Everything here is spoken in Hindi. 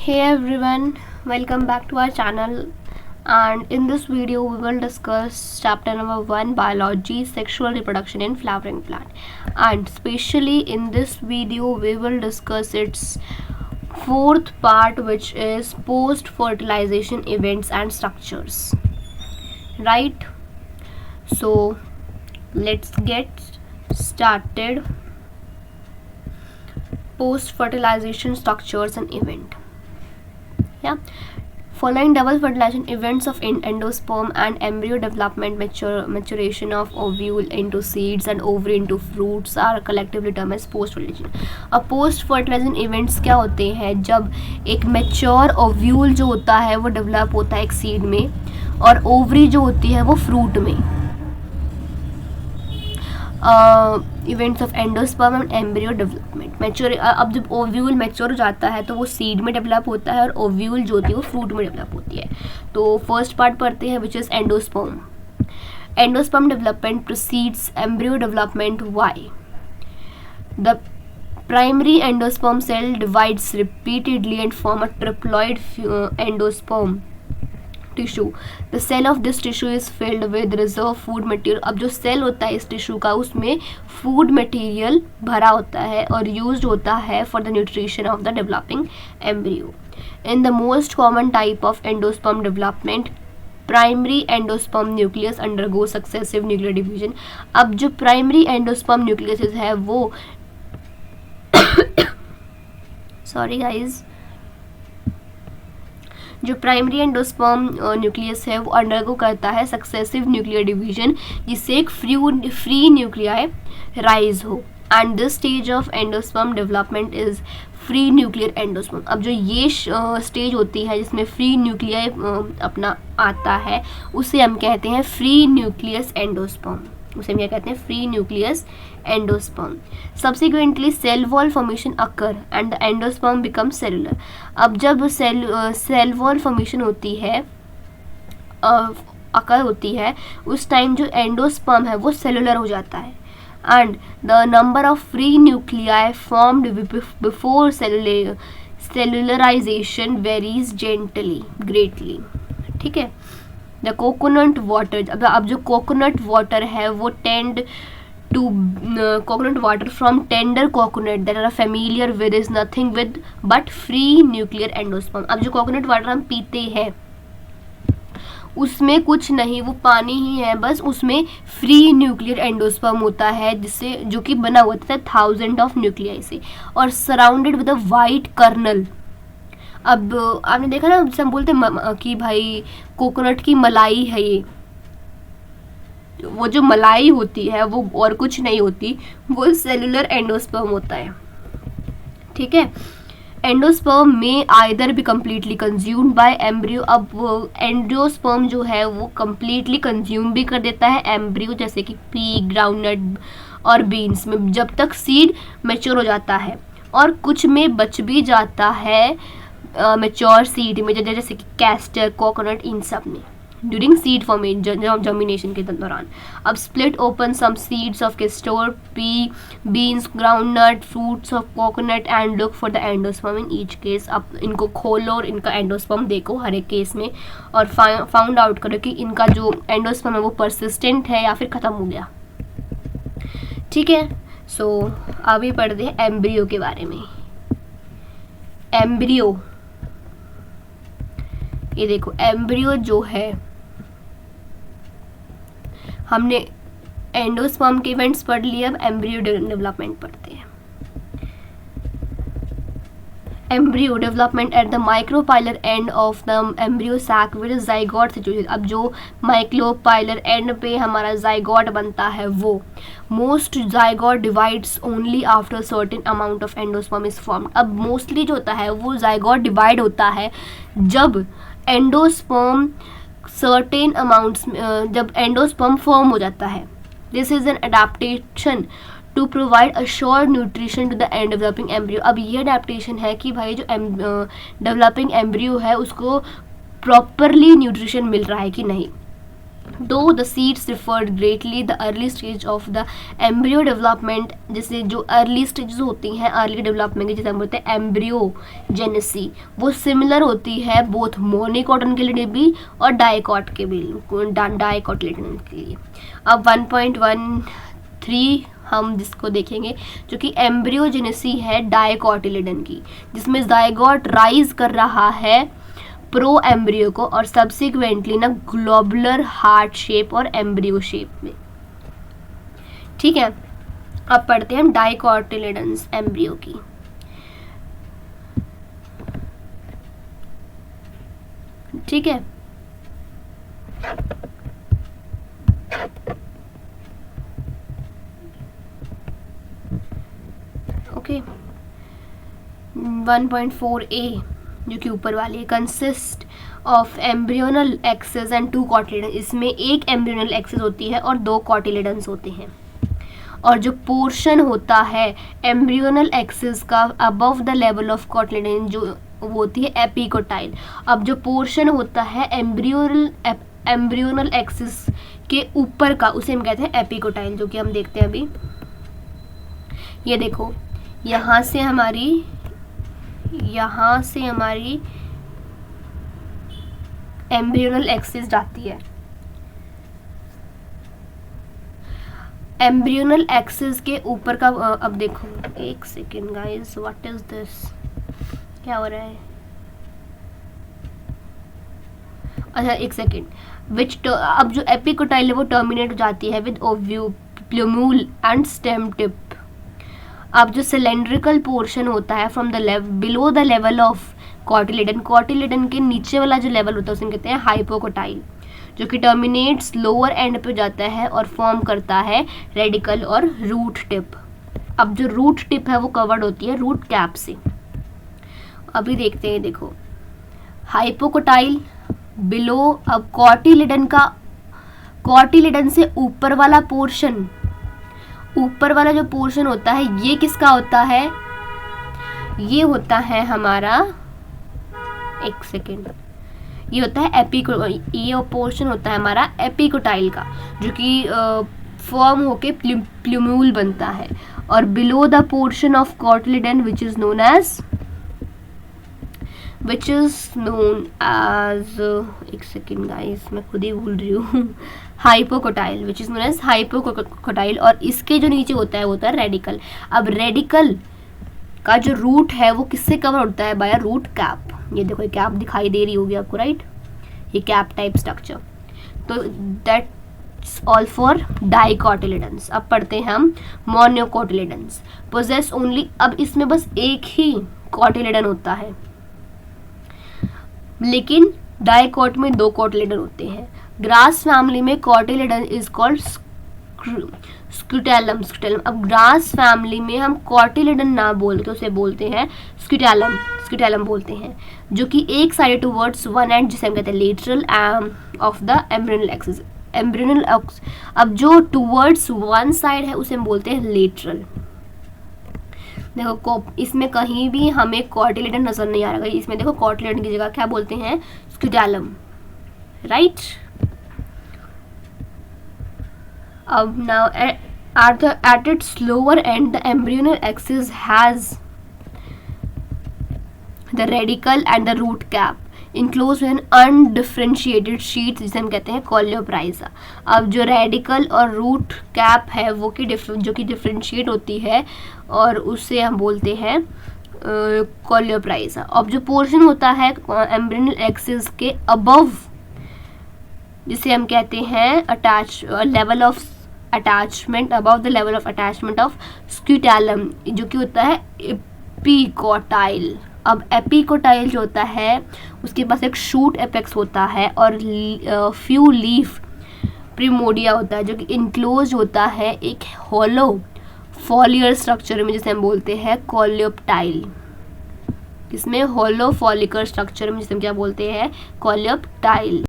Hey everyone, welcome back to our channel, and in this video we will discuss chapter number 1, biology, sexual reproduction in flowering plant. And especially in this video we will discuss its fourth part, which is post fertilization events and structures. Right? So let's get started. Post fertilization structures and event. Following double fertilization events of endosperm and embryo development, maturation of ovule into seeds and ovary into fruits are collectively termed as post fertilization. अब पोस्ट फर्टिलाइजेशन इवेंट्स क्या होते हैं? जब एक मेच्योर ओव्यूल जो होता है वो डेवलप होता है एक सीड में, और ओवरी जो होती है वो फ्रूट में. Events of endosperm and embryo development. Mature, अब जब ओव्यूल मैच्योर हो जाता है तो वो सीड में डेवलप होता है और ओव्यूल जो होती है वो फ्रूट में डेवलप होती है. तो फर्स्ट पार्ट पढ़ते हैं, which is endosperm. Endosperm development proceeds embryo development. Why? The primary endosperm cell divides repeatedly and form a triploid endosperm tissue. The cell of this tissue is filled with reserve food material. अब जो सेल होता है इस टिश्यू का, उसमें फूड मटेरियल भरा होता है और यूज्ड होता है for the nutrition of the developing embryo. In the most common type of endosperm development, primary endosperm nucleus undergo successive nuclear division. अब जो प्राइमरी एंडोस्पर्म न्यूक्लियस है वो सॉरी गाइज, जो प्राइमरी एंडोस्पर्म न्यूक्लियस है वो अंडरगो करता है सक्सेसिव न्यूक्लियर डिवीजन, जिससे एक फ्री न्यूक्लियाई राइज हो. And this stage of endosperm development is free nuclear endosperm. अब जो ये स्टेज होती है जिसमें फ्री न्यूक्लियाई अपना आता है, उसे हम कहते हैं फ्री न्यूक्लियस एंडोस्पर्म. उसे हम क्या कहते हैं? Free nucleus endosperm. Subsequently cell wall formation occur and the endosperm become cellular. अब जब सेल वॉल फॉर्मेशन होती है, अकर होती है, उस टाइम जो एंडोस्पर्म है वो सेलुलर हो जाता है. And the number of free nuclei formed before cellularization varies greatly. ठीक है. The coconut water. अब जो कोकोनट वाटर है वो tend to coconut water from tender coconut that are familiar with is nothing with but free nuclear endosperm. अब जो कोकोनट वाटर हम पीते हैं उसमें कुछ नहीं, वो पानी ही है बस, उसमें फ्री न्यूक्लियर एंडोस्पर्म होता है जिससे जो कि बना हुआ था 1000 ऑफ न्यूक्लियाई से और surrounded with a white kernel. अब आपने देखा ना, जैसे हम बोलते हैं कि भाई कोकोनट की मलाई है ये, वो जो मलाई होती है वो और कुछ नहीं होती, वो सेलुलर एंडोस्पर्म होता है. ठीक है. एंडोस्पर्म में आइदर भी कम्प्लीटली कंज्यूम्ड बाय एम्ब्रियो. अब एंडोस्पर्म जो है वो कम्प्लीटली कंज्यूम भी कर देता है एम्ब्रियो, जैसे कि पी, ग्राउंडनट और बीन्स में, जब तक सीड मैच्योर हो जाता है, और कुछ में बच भी जाता है मैच्योर सीड में, जैसे कि कैस्टर, कोकोनट, इन सब में ड्यूरिंग सीड फॉर्मेशन जर्मिनेशन के दौरान. अब split open some seeds of castor, pea, beans, groundnut, fruits of coconut and look for the endosperm in each case. अब इनको खोलो और इनका एंडोस्पर्म देखो हर एक केस में, और फाउंड आउट करो कि इनका जो एंडोस्पर्म है वो परसिस्टेंट है या फिर ख़त्म हो गया. ठीक है. सो अभी पढ़ते हैं एम्ब्रियो के बारे में. एम्ब्रियो, ये देखो एम्ब्रियो जो है, हमने एंडोस्पर्म के इवेंट्स पढ़ लिए, अब एम्ब्रियो डेवलपमेंट पढ़ते हैं. Embryo development at the micropylar end of the embryo sac with zygote situation. अब जो माइक्रोपाइलर एंड पे हमारा जाइगोट बनता है, वो most zygote divides only after certain amount of endosperm is formed. अब मोस्टली जो होता है वो जाइगोट डिवाइड होता है जब एंडोस्पर्म सर्टेन अमाउंट्स, जब एंडोस्पर्म फॉर्म हो जाता है. This is an adaptation to provide assured nutrition to the and developing embryo. अब ये अडेप्टेशन है कि भाई जो डेवलपिंग एम्ब्रियो है उसको प्रॉपरली न्यूट्रिशन मिल रहा है कि नहीं. Though the seeds differed greatly the early stage of the embryo development, जैसे जो अर्ली स्टेजेस होती हैं अर्ली डेवलपमेंट की, जैसे हम बोलते हैं एम्ब्रियोजेनेसी, वो सिमिलर होती है बोथ मोनोकोटिलेडन भी और डाइकोट के भी, डाइकोटिलेडन के लिए। अब 1.13 हम जिसको देखेंगे जो कि एम्ब्रियोजेनेसी है डाइकोटिलेडन की, जिसमें जाइगोट राइज कर रहा है प्रो एम्ब्रियो को और सब्सिक्वेंटली ना ग्लोबुलर हार्ट शेप और एम्ब्रियो शेप में। ठीक है, अब पढ़ते हैं हम डाइकोटिलेडन्स एम्ब्रियो की। ठीक है, ओके 1.4a जो कि ऊपर वाली consist of embryonal axis and 2 cotyledon, इसमें एक एम्ब्रियोनल एक्सेस होती है और 2 कॉटिलेडन्स होते हैं। और जो पोर्शन होता है एम्ब्रियोनल एक्सेस का above the level of cotyledon जो वो होती है एपिकोटाइल। अब जो पोर्शन होता है एम्ब्रियोनल एक्सेस के ऊपर का उसे हम कहते हैं एपिकोटाइल, जो कि हम देखते हैं अभी। ये देखो यहाँ से हमारी एम्ब्रियोनल एक्सिस जाती है। एम्ब्रियोनल एक्सिस के ऊपर का अब देखो, एक second guys, what is this, क्या हो रहा है? अच्छा एक सेकेंड, अब जो एपिकोटाइल है वो टर्मिनेट हो जाती है with ओव्यू plumule and stem tip. अब जो सिलेंड्रिकल पोर्शन होता है from the below the level of cotyledon, cotyledon के नीचे वाला जो लेवल होता है उसे कहते हैं हाइपोकोटाइल, जो कि टर्मिनेट्स लोअर एंड पे जाता है और फॉर्म करता है रेडिकल और रूट टिप। अब जो रूट टिप है वो कवर्ड होती है रूट कैप से। अभी देखते हैं, देखो हाइपोकोटाइल बिलो, अब कॉटिलेडन से ऊपर वाला पोर्शन, ऊपर वाला जो पोर्शन होता है ये किसका होता है? ये होता है हमारा, एक सेकेंड, ये होता है ये पोर्शन होता है हमारा एपिकोटाइल का, जो कि फॉर्म होके प्लूम्यूल बनता है। और below the portion of cotyledon which is known as एक सेकेंड गाइस मैं खुद ही भूल रही हूँ, hypocotyl, which is known as hypocotyl. और इसके जो नीचे होता है वो होता है रेडिकल। अब रेडिकल का जो रूट है वो किससे कवर होता है? By root cap. ये देखो ये कैप दिखाई दे रही होगी आपको, राइट? ये कैप टाइप स्ट्रक्चर। तो दैट्स ऑल फॉर डाइकोटिलेडन्स। अब पढ़ते हैं हम मोनोकोटिलेडन्स। पोजेस ओनली, अब इसमें बस एक ही कोटिलेडन होता है, लेकिन डाइकोट में 2 कोटिलेडन होते हैं। ग्रास फैमिली में कोटिलेडन इज कॉल्ड स्क्यूटेलम। अब ग्रास फैमिली में हम कोटिलेडन ना बोल के उसे बोलते हैं स्क्यूटेलम बोलते हैं, जो कि एक साइड टुवर्ड्स वन एंड, जिसे हम कहते हैं lateral of the embryonal axis. अब जो टुवर्ड्स वन साइड है उसे हम बोलते हैं लेटरल। देखो इसमें कहीं भी हमें कॉटिलेडन नजर नहीं आ रहा है, इसमें देखो कॉटिलेडन की जगह क्या बोलते हैं? Scutellum, right? अब now at its lower end the embryonal axis has the radical and the root cap enclosed in undifferentiated sheets, जिसे हम कहते हैं कोलियोप्राइजा। अब जो रेडिकल और रूट कैप है वो जो कि डिफ्रेंशिएट होती है और उससे हम बोलते हैं कोलियोप्राइजा। अब जो पोर्शन होता है एम्ब्रियोनल एक्सिस के अबव, जिसे हम कहते हैं level of attachment, above the level of attachment of scutellum, जो कि होता है एपिकोटाइल। अब एपिकोटाइल जो होता है उसके पास एक शूट एपेक्स होता है और फ्यू लीफ प्रिमोडिया होता है, जो कि इनक्लोज होता है एक हॉलो फॉलियर स्ट्रक्चर में, जिसे हम बोलते हैं कोलियोप्टाइल। इसमें हॉलो फॉलिकर स्ट्रक्चर में जिसे हम क्या बोलते हैं? कोलियोप्टाइल।